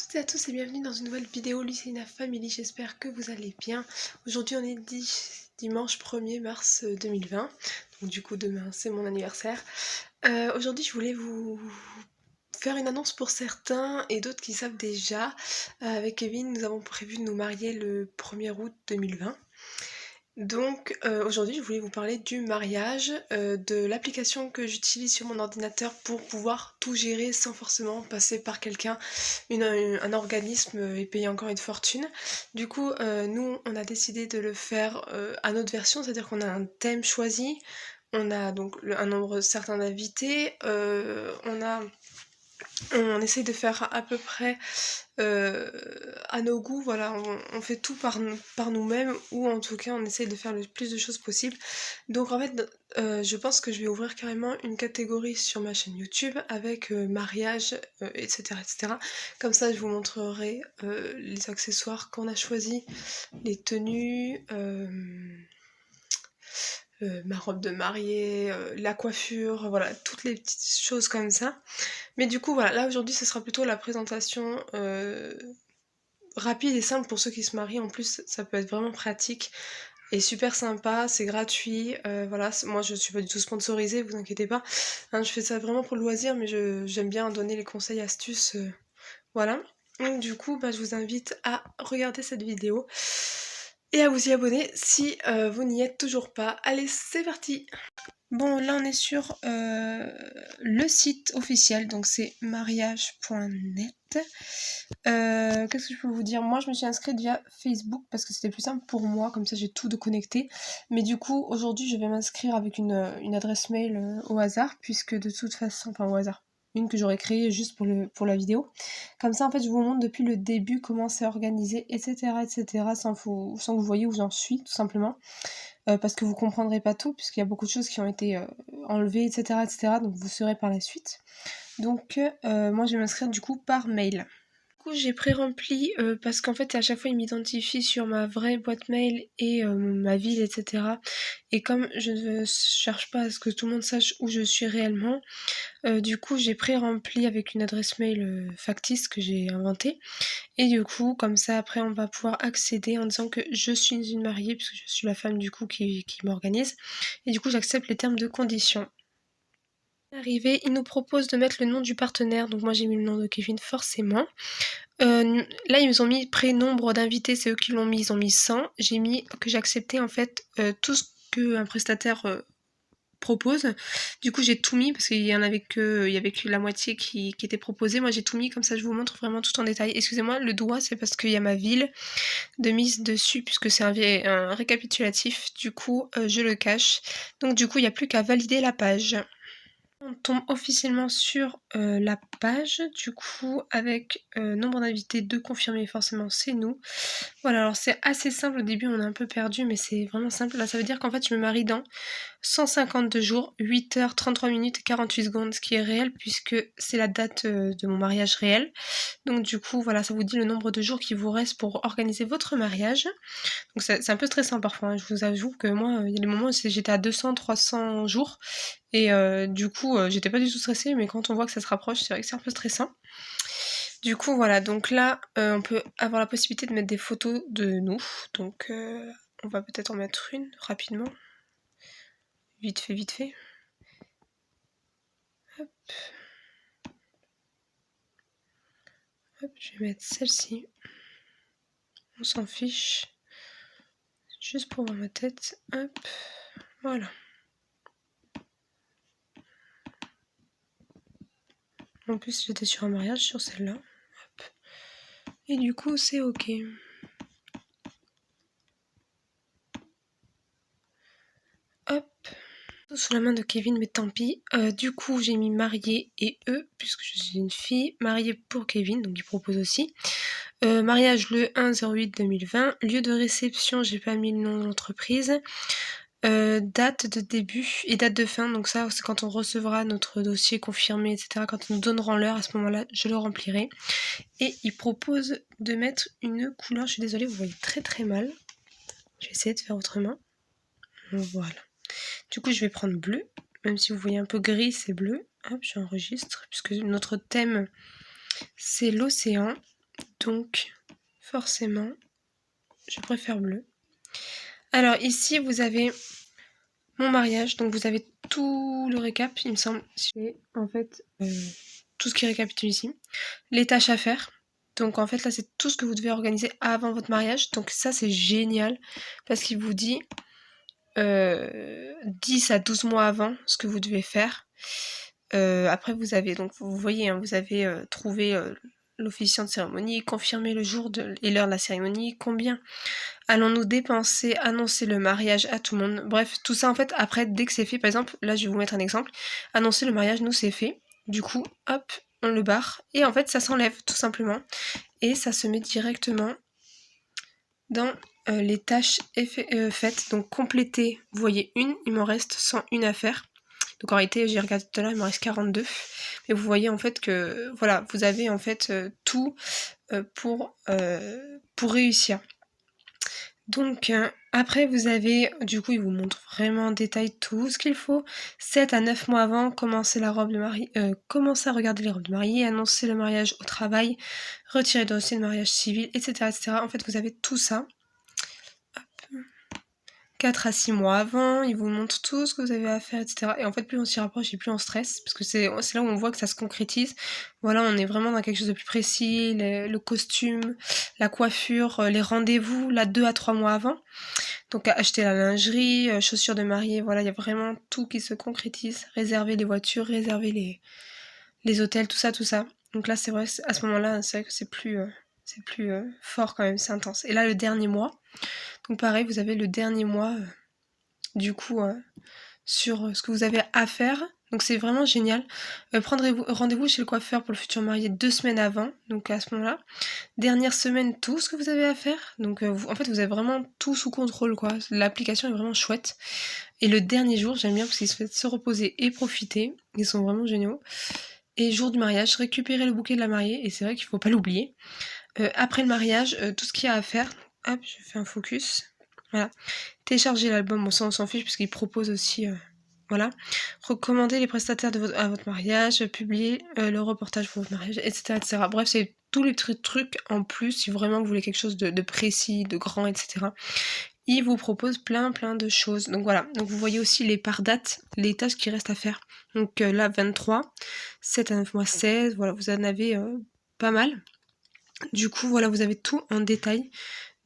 toutes et à tous et bienvenue dans une nouvelle vidéo Lucina Family, j'espère que vous allez bien. Aujourd'hui on est dimanche 1er mars 2020, donc du coup demain c'est mon anniversaire. Aujourd'hui je voulais vous faire une annonce pour certains et d'autres qui savent déjà. Avec Kevin nous avons prévu de nous marier le 1er août 2020. Donc aujourd'hui je voulais vous parler du mariage, de l'application que j'utilise sur mon ordinateur pour pouvoir tout gérer sans forcément passer par quelqu'un, un organisme et payer encore une fortune. Du coup nous on a décidé de le faire à notre version, c'est-à-dire qu'on a un thème choisi, on a donc un nombre certain d'invités, on essaye de faire à peu près à nos goûts, voilà, on fait tout par nous-mêmes, ou en tout cas on essaye de faire le plus de choses possible. Donc en fait je pense que je vais ouvrir carrément une catégorie sur ma chaîne YouTube avec mariage, etc., etc. Comme ça je vous montrerai les accessoires qu'on a choisis, les tenues, ma robe de mariée, la coiffure, voilà, toutes les petites choses comme ça. Mais du coup voilà, là aujourd'hui ce sera plutôt la présentation rapide et simple pour ceux qui se marient. En plus ça peut être vraiment pratique et super sympa, c'est gratuit, voilà, moi je suis pas du tout sponsorisée, vous inquiétez pas, hein, je fais ça vraiment pour le loisir, mais j'aime bien donner les conseils, astuces, voilà. Donc du coup je vous invite à regarder cette vidéo et à vous y abonner si vous n'y êtes toujours pas. Allez, c'est parti! Bon, là on est sur le site officiel, donc c'est mariage.net. Qu'est-ce que je peux vous dire? Moi je me suis inscrite via Facebook parce que c'était plus simple pour moi, comme ça j'ai tout de connecté. Mais du coup aujourd'hui je vais m'inscrire avec une adresse mail au hasard, puisque de toute façon, enfin au hasard, une que j'aurais créée juste pour la vidéo. Comme ça en fait je vous montre depuis le début comment c'est organisé, etc., etc., sans que vous voyez où j'en suis tout simplement. Parce que vous comprendrez pas tout, puisqu'il y a beaucoup de choses qui ont été enlevées, etc., etc., donc vous saurez par la suite. Donc moi je vais m'inscrire du coup par mail. Du coup j'ai pré-rempli parce qu'en fait à chaque fois il m'identifie sur ma vraie boîte mail et ma ville, etc. Et comme je ne cherche pas à ce que tout le monde sache où je suis réellement, du coup j'ai pré-rempli avec une adresse mail factice que j'ai inventée. Et du coup, comme ça, après, on va pouvoir accéder en disant que je suis une mariée, puisque je suis la femme du coup qui m'organise. Et du coup, j'accepte les termes de condition. Arrivé, il nous propose de mettre le nom du partenaire. Donc moi, j'ai mis le nom de Kevin, forcément. Là, ils ont mis pré-nombre d'invités, c'est eux qui l'ont mis, ils ont mis 100. J'ai mis que j'acceptais en fait tout ce qu'un prestataire propose. Du coup j'ai tout mis parce qu'il y avait que la moitié qui était proposée. Moi j'ai tout mis, comme ça je vous montre vraiment tout en détail. Excusez-moi, le doigt c'est parce qu'il y a ma ville de mise dessus, puisque c'est un récapitulatif, du coup je le cache. Donc du coup il n'y a plus qu'à valider la page. On tombe officiellement sur la page, du coup avec nombre d'invités de confirmer, forcément c'est nous. Voilà, alors c'est assez simple, au début on est un peu perdu, mais c'est vraiment simple. Là ça veut dire qu'en fait je me marie dans 152 jours, 8 heures, 33 minutes et 48 secondes, ce qui est réel puisque c'est la date de mon mariage réel. Donc du coup voilà, ça vous dit le nombre de jours qui vous reste pour organiser votre mariage. Donc c'est un peu stressant parfois, hein. Je vous avoue que moi il y a des moments où j'étais à 200, 300 jours et du coup j'étais pas du tout stressée, mais quand on voit que ça se rapproche, c'est vrai que c'est un peu stressant. Du coup voilà, donc là on peut avoir la possibilité de mettre des photos de nous, donc on va peut-être en mettre une rapidement. Vite fait, vite fait. Hop. Hop, je vais mettre celle-ci. On s'en fiche. Juste pour voir ma tête. Hop. Voilà. En plus, j'étais sur un mariage sur celle-là. Hop. Et du coup, c'est ok. Hop. Sous la main de Kevin, mais tant pis. Du coup, j'ai mis marié et eux, puisque je suis une fille. Mariée pour Kevin, donc il propose aussi. Mariage le 1/08/2020. Lieu de réception, j'ai pas mis le nom de l'entreprise. Date de début et date de fin, donc ça c'est quand on recevra notre dossier confirmé, etc. Quand ils nous donneront l'heure, à ce moment-là, je le remplirai. Et il propose de mettre une couleur, je suis désolée, vous voyez très très mal. Je vais essayer de faire autrement. Voilà. Du coup, je vais prendre bleu, même si vous voyez un peu gris, c'est bleu. Hop, j'enregistre, puisque notre thème, c'est l'océan. Donc, forcément, je préfère bleu. Alors ici, vous avez mon mariage. Donc vous avez tout le récap, il me semble. C'est en fait tout ce qui récapitule ici. Les tâches à faire. Donc en fait, là, c'est tout ce que vous devez organiser avant votre mariage. Donc ça, c'est génial. Parce qu'il vous dit 10 à 12 mois avant ce que vous devez faire. Après, vous avez, donc vous voyez, hein, vous avez trouvé l'officiant de cérémonie, confirmé le jour et l'heure de la cérémonie, combien allons-nous dépenser, annoncer le mariage à tout le monde. Bref, tout ça en fait, après, dès que c'est fait, par exemple, là je vais vous mettre un exemple, annoncer le mariage, nous c'est fait, du coup, hop, on le barre, et en fait ça s'enlève tout simplement, et ça se met directement dans les tâches faites, donc compléter, vous voyez une, il m'en reste 101 à faire. Donc en réalité, j'ai regardé tout à l'heure, il me reste 42. Mais vous voyez en fait que, voilà, vous avez en fait tout pour réussir. Donc après vous avez, du coup il vous montre vraiment en détail tout ce qu'il faut. 7 à 9 mois avant, commencer la robe de mariée, commencer à regarder les robes de mariée, annoncer le mariage au travail, retirer le dossier de mariage civil, etc., etc. En fait vous avez tout ça. 4 à 6 mois avant, il vous montre tout ce que vous avez à faire, etc. Et en fait, plus on s'y rapproche et plus on stresse, parce que c'est là où on voit que ça se concrétise. Voilà, on est vraiment dans quelque chose de plus précis, le costume, la coiffure, les rendez-vous, là, 2 à 3 mois avant. Donc, acheter la lingerie, chaussures de mariée, voilà, il y a vraiment tout qui se concrétise. Réserver les voitures, réserver les hôtels, tout ça, tout ça. Donc là, c'est vrai, à ce moment-là, c'est vrai que c'est plus fort quand même, c'est intense. Et là, le dernier mois, donc pareil, vous avez le dernier mois, du coup, sur ce que vous avez à faire. Donc c'est vraiment génial. Prendrez rendez-vous chez le coiffeur pour le futur marié 2 semaines avant, donc à ce moment-là. Dernière semaine, tout ce que vous avez à faire. Donc en fait, vous avez vraiment tout sous contrôle, quoi. L'application est vraiment chouette. Et le dernier jour, j'aime bien parce qu'ils se font se reposer et profiter. Ils sont vraiment géniaux. Et jour du mariage, récupérer le bouquet de la mariée, et c'est vrai qu'il faut pas l'oublier. Après le mariage, tout ce qu'il y a à faire. Hop, je fais un focus. Voilà. Télécharger l'album, bon ça on s'en fiche puisqu'il propose aussi, voilà. Recommander les prestataires à votre mariage, publier le reportage pour votre mariage, etc., etc. Bref, c'est tous les trucs en plus si vraiment vous voulez quelque chose de précis, de grand, etc. Il vous propose plein de choses. Donc voilà, donc vous voyez aussi les par dates, les tâches qui restent à faire. Donc là 23, 7 à 9 mois 16, voilà, vous en avez pas mal. Du coup voilà, vous avez tout en détail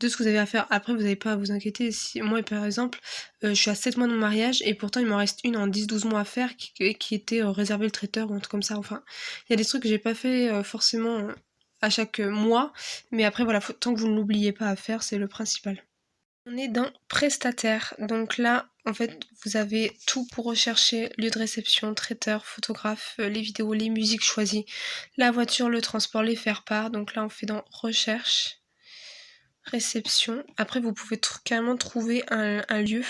de ce que vous avez à faire. Après, vous n'avez pas à vous inquiéter. Si moi, par exemple, je suis à 7 mois de mon mariage et pourtant il m'en reste une en 10-12 mois à faire qui était réservée le traiteur ou un truc comme ça. Enfin, il y a des trucs que j'ai pas fait forcément à chaque mois, mais après, voilà, tant que vous ne l'oubliez pas à faire, c'est le principal. On est dans prestataire, donc là, en fait, vous avez tout pour rechercher, lieu de réception, traiteur, photographe, les vidéos, les musiques choisies, la voiture, le transport, les faire-part. Donc là, on fait dans recherche. Réception. Après, vous pouvez carrément trouver un lieu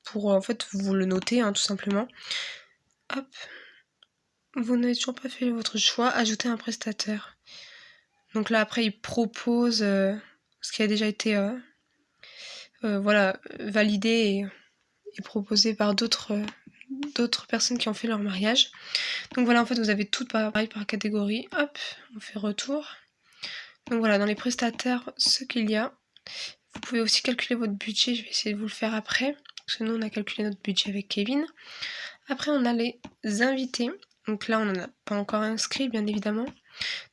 pour, en fait, vous le notez, hein, tout simplement. Hop. Vous n'avez toujours pas fait votre choix. Ajouter un prestataire. Donc là, après, il propose ce qui a déjà été voilà, validé et proposé par d'autres personnes qui ont fait leur mariage. Donc voilà, en fait, vous avez tout pareil par catégorie. Hop, on fait retour. Donc voilà, dans les prestataires, ce qu'il y a. Vous pouvez aussi calculer votre budget, je vais essayer de vous le faire après, parce que nous on a calculé notre budget avec Kevin. Après on a les invités, donc là on n'en a pas encore inscrit bien évidemment.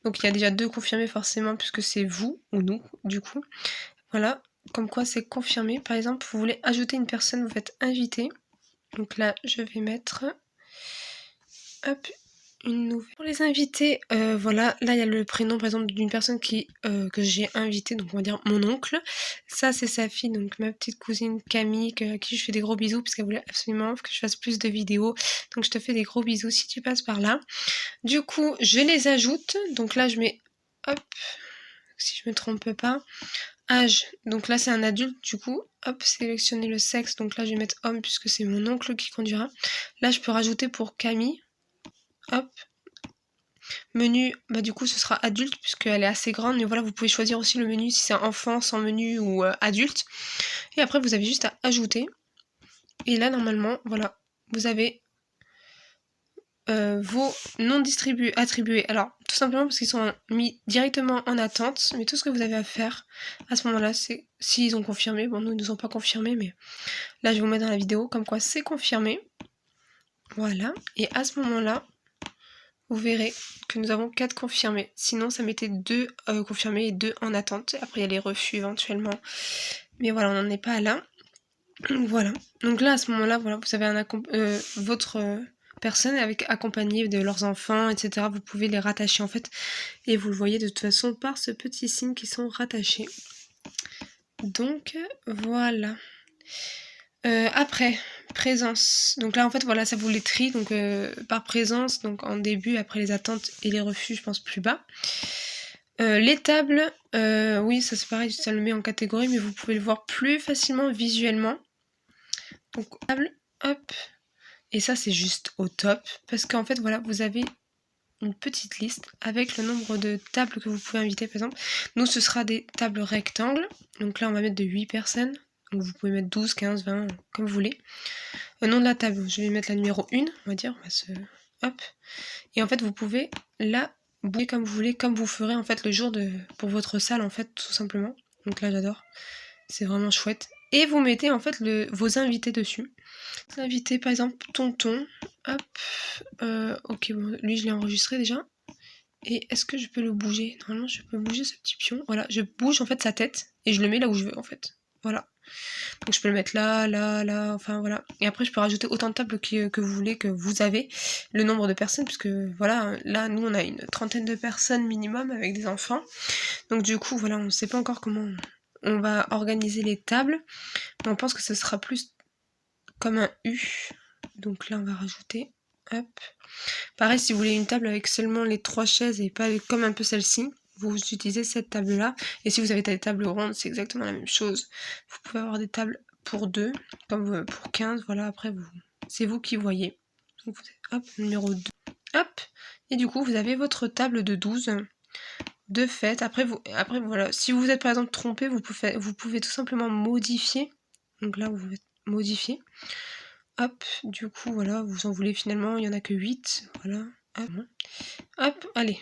Donc il y a déjà 2 confirmés forcément, puisque c'est vous ou nous du coup. Voilà, comme quoi c'est confirmé. Par exemple, vous voulez ajouter une personne, vous faites inviter. Donc là je vais mettre, hop, une nouvelle. Pour les invités, voilà, là il y a le prénom par exemple d'une personne que j'ai invitée, donc on va dire mon oncle. Ça c'est sa fille, donc ma petite cousine Camille, à qui je fais des gros bisous parce qu'elle voulait absolument que je fasse plus de vidéos. Donc je te fais des gros bisous si tu passes par là. Du coup, je les ajoute. Donc là je mets, hop, si je me trompe pas, âge. Donc là c'est un adulte du coup. Hop, sélectionner le sexe. Donc là je vais mettre homme puisque c'est mon oncle qui conduira. Là je peux rajouter pour Camille. Hop. Menu, bah du coup ce sera adulte puisqu'elle est assez grande, mais voilà, vous pouvez choisir aussi le menu si c'est enfant, sans menu ou adulte. Et après vous avez juste à ajouter. Et là normalement, voilà, vous avez vos non attribués. Alors, tout simplement parce qu'ils sont mis directement en attente, mais tout ce que vous avez à faire à ce moment-là, c'est s'ils ont confirmé. Bon, nous, ils nous ont pas confirmé, mais là, je vais vous mettre dans la vidéo comme quoi c'est confirmé. Voilà, et à ce moment-là, vous verrez que nous avons 4 confirmés. Sinon, ça mettait 2 confirmés et 2 en attente. Après, il y a les refus éventuellement. Mais voilà, on n'en est pas là. Voilà. Donc là, à ce moment-là, voilà, vous avez votre personne accompagnée de leurs enfants, etc. Vous pouvez les rattacher en fait. Et vous le voyez de toute façon par ce petit signe qui sont rattachés. Donc, voilà. Après, présence. Donc là, en fait, voilà, ça vous les trie. Donc, par présence, donc en début, après les attentes et les refus, je pense plus bas. Les tables, oui, ça c'est pareil, ça le met en catégorie, mais vous pouvez le voir plus facilement visuellement. Donc, table, hop. Et ça, c'est juste au top. Parce qu'en fait, voilà, vous avez une petite liste avec le nombre de tables que vous pouvez inviter, par exemple. Nous, ce sera des tables rectangles. Donc là, on va mettre de 8 personnes. Donc vous pouvez mettre 12, 15, 20, comme vous voulez. Nom de la table, je vais mettre la numéro 1, on va dire. On va se... Hop. Et en fait, vous pouvez là bouger comme vous voulez, comme vous ferez en fait le jour pour votre salle, en fait, tout simplement. Donc là, j'adore. C'est vraiment chouette. Et vous mettez en fait vos invités dessus. L'invité, par exemple, tonton. Hop. Ok, bon, lui, je l'ai enregistré déjà. Et est-ce que je peux le bouger? Normalement, je peux bouger ce petit pion. Voilà, je bouge en fait sa tête et je le mets là où je veux en fait. Voilà. Donc je peux le mettre là, là, là, enfin voilà. Et après je peux rajouter autant de tables que vous voulez, que vous avez, le nombre de personnes, puisque voilà, là nous on a une trentaine de personnes minimum avec des enfants. Donc du coup voilà, on ne sait pas encore comment on va organiser les tables. Mais on pense que ce sera plus comme un U. Donc là on va rajouter, hop. Pareil, si vous voulez une table avec seulement les 3 chaises et pas comme un peu celle-ci, vous utilisez cette table-là. Et si vous avez des tables rondes, c'est exactement la même chose. Vous pouvez avoir des tables pour 2, comme pour 15, voilà, après, c'est vous qui voyez. Donc, hop, numéro 2. Hop, et du coup, vous avez votre table de 12 de fait. Après, voilà, si vous êtes par exemple trompé, vous pouvez tout simplement modifier. Donc là, vous pouvez modifier. Hop, du coup, voilà, vous en voulez finalement, il n'y en a que 8, voilà. Hop, hop, allez,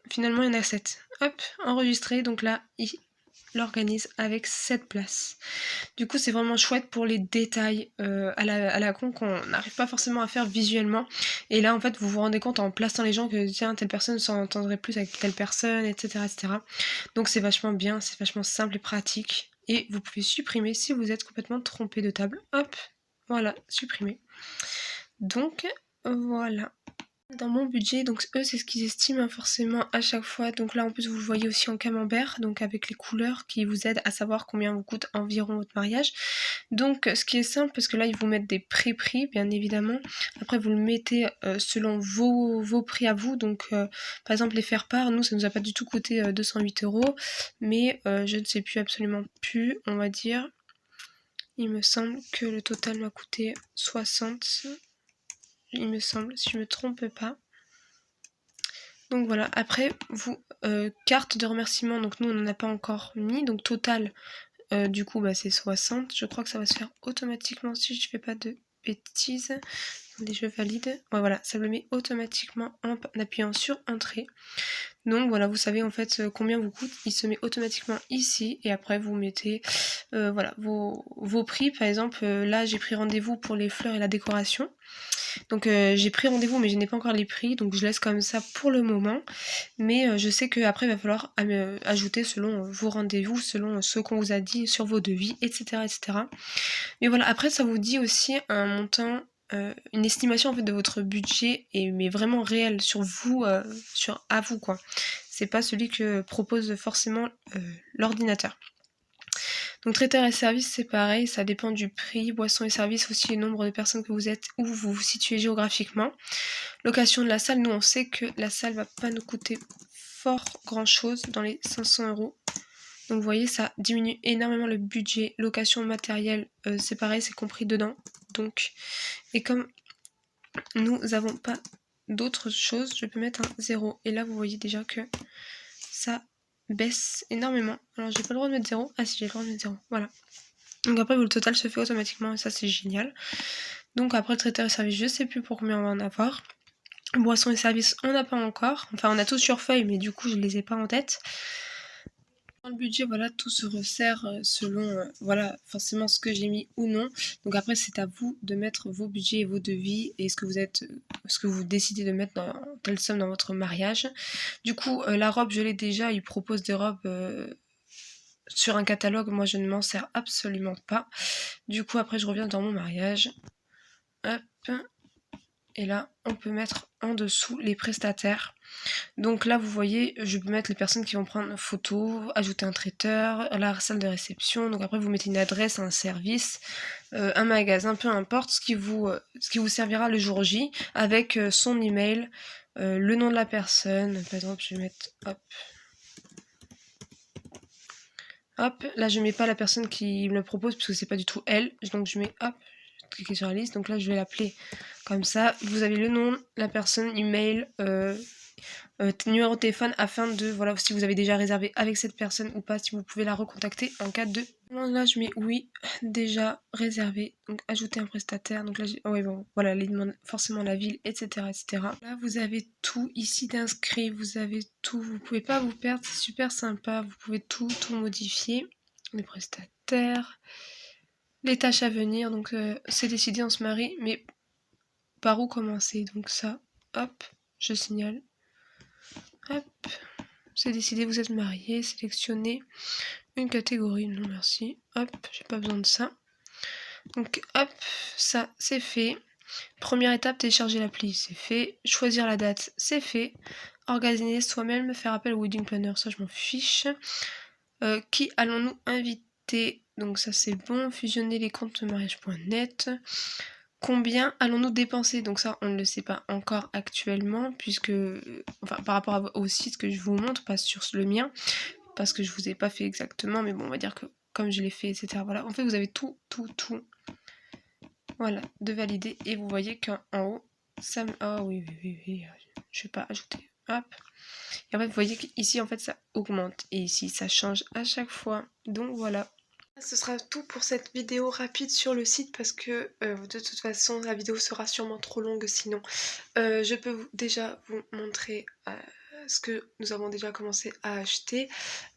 finalement, il y en a 7. Hop, enregistré, donc là, il l'organise avec 7 places. Du coup, c'est vraiment chouette pour les détails à la con qu'on n'arrive pas forcément à faire visuellement. Et là, en fait, vous vous rendez compte en plaçant les gens que, tiens, telle personne s'entendrait plus avec telle personne, etc., etc. Donc, c'est vachement bien, c'est vachement simple et pratique. Et vous pouvez supprimer si vous êtes complètement trompé de table. Hop, voilà, supprimer. Donc, voilà. Dans mon budget, donc eux c'est ce qu'ils estiment hein, forcément à chaque fois. Donc là en plus vous le voyez aussi en camembert, donc avec les couleurs qui vous aident à savoir combien vous coûte environ votre mariage. Donc ce qui est simple, parce que là ils vous mettent des pré-prix bien évidemment. Après vous le mettez selon vos prix à vous. Donc par exemple les faire-part, nous ça nous a pas du tout coûté 208 €. Mais je ne sais plus absolument plus, on va dire. Il me semble que le total m'a coûté 60. Il me semble, si je me trompe pas. Donc voilà, après, carte de remerciement, donc nous on n'en a pas encore mis, donc total, du coup bah, c'est 60. Je crois que ça va se faire automatiquement si je fais pas de bêtises. Attendez, je valide. Ouais, voilà, ça le met automatiquement en appuyant sur entrée. Donc voilà, vous savez en fait combien vous coûte, il se met automatiquement ici et après vous mettez voilà, vos prix. Par exemple, là j'ai pris rendez-vous pour les fleurs et la décoration. Donc j'ai pris rendez-vous mais je n'ai pas encore les prix, donc je laisse comme ça pour le moment. Mais je sais qu'après il va falloir ajouter selon vos rendez-vous, selon ce qu'on vous a dit sur vos devis, etc., etc. Mais voilà, après ça vous dit aussi un montant, une estimation en fait de votre budget, mais vraiment réel sur vous, à vous quoi. C'est pas celui que propose forcément l'ordinateur. Donc traiteur et service c'est pareil, ça dépend du prix, boissons et services aussi, le nombre de personnes que vous êtes, où vous vous situez géographiquement. Location de la salle, nous on sait que la salle va pas nous coûter fort grand chose, dans les 500 €. Donc vous voyez ça diminue énormément le budget. Location matériel c'est pareil, c'est compris dedans. Donc, et comme nous n'avons pas d'autres choses, je peux mettre un 0. Et là vous voyez déjà que ça baisse énormément. Alors j'ai pas le droit de mettre 0. Ah si, j'ai le droit de mettre 0. Voilà. Donc après le total se fait automatiquement et ça c'est génial. Donc après le traiteur et service, je sais plus pour combien on va en avoir. Boissons et services, on n'a pas encore. Enfin, on a tout sur feuille, mais du coup, je les ai pas en tête. Dans le budget, voilà, tout se resserre selon, voilà, forcément ce que j'ai mis ou non. Donc après, c'est à vous de mettre vos budgets et vos devis et ce que vous décidez de mettre dans telle somme dans votre mariage. Du coup, la robe, je l'ai déjà. Ils proposent des robes sur un catalogue. Moi, je ne m'en sers absolument pas. Du coup, après, je reviens dans mon mariage. Hop. Et là, on peut mettre en dessous les prestataires. Donc là, vous voyez, je peux mettre les personnes qui vont prendre photo, ajouter un traiteur, la salle de réception. Donc après, vous mettez une adresse, un service, un magasin, peu importe, ce qui vous servira le jour J, avec son email, le nom de la personne. Par exemple, je vais mettre, hop, là je mets pas la personne qui me le propose parce que c'est pas du tout elle. Donc je mets, hop, cliquez sur la liste. Donc là, je vais l'appeler comme ça. Vous avez le nom, la personne, email, numéro de téléphone afin de, voilà, si vous avez déjà réservé avec cette personne ou pas, si vous pouvez la recontacter en cas de... Là, je mets oui, déjà réservé, donc ajouter un prestataire. Donc là, ouais, bon, voilà, les demandes, forcément la ville, etc., etc. Là, vous avez tout ici d'inscrit, vous avez tout, vous pouvez pas vous perdre, c'est super sympa, vous pouvez tout modifier. Les prestataires, les tâches à venir, donc c'est décidé, on se marie, mais par où commencer? Donc ça, hop, je signale. Hop, c'est décidé, vous êtes marié, sélectionnez une catégorie, non merci, hop, j'ai pas besoin de ça. Donc hop, ça c'est fait. Première étape, télécharger l'appli, c'est fait. Choisir la date, c'est fait. Organiser soi-même, faire appel au wedding planner, ça je m'en fiche. Qui allons-nous inviter? Donc ça c'est bon. Fusionner les comptes mariage.net. Combien allons-nous dépenser? Donc ça, on ne le sait pas encore actuellement, puisque, enfin, par rapport au site que je vous montre, pas sur le mien, parce que je vous ai pas fait exactement, mais bon, on va dire que comme je l'ai fait, etc. Voilà, en fait, vous avez tout, voilà, de valider, et vous voyez qu'en haut, ça me... Ah oui, je vais pas ajouter, hop. Et en fait, vous voyez qu'ici, en fait, ça augmente, et ici, ça change à chaque fois, donc voilà. Ce sera tout pour cette vidéo rapide sur le site parce que de toute façon la vidéo sera sûrement trop longue sinon. Je peux déjà vous montrer ce que nous avons déjà commencé à acheter.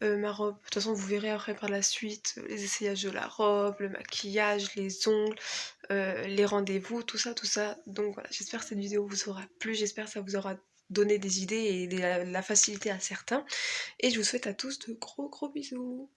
Ma robe, de toute façon vous verrez après par la suite les essayages de la robe, le maquillage, les ongles, les rendez-vous, tout ça. Donc voilà, j'espère que cette vidéo vous aura plu, j'espère que ça vous aura donné des idées et la facilité à certains. Et je vous souhaite à tous de gros bisous.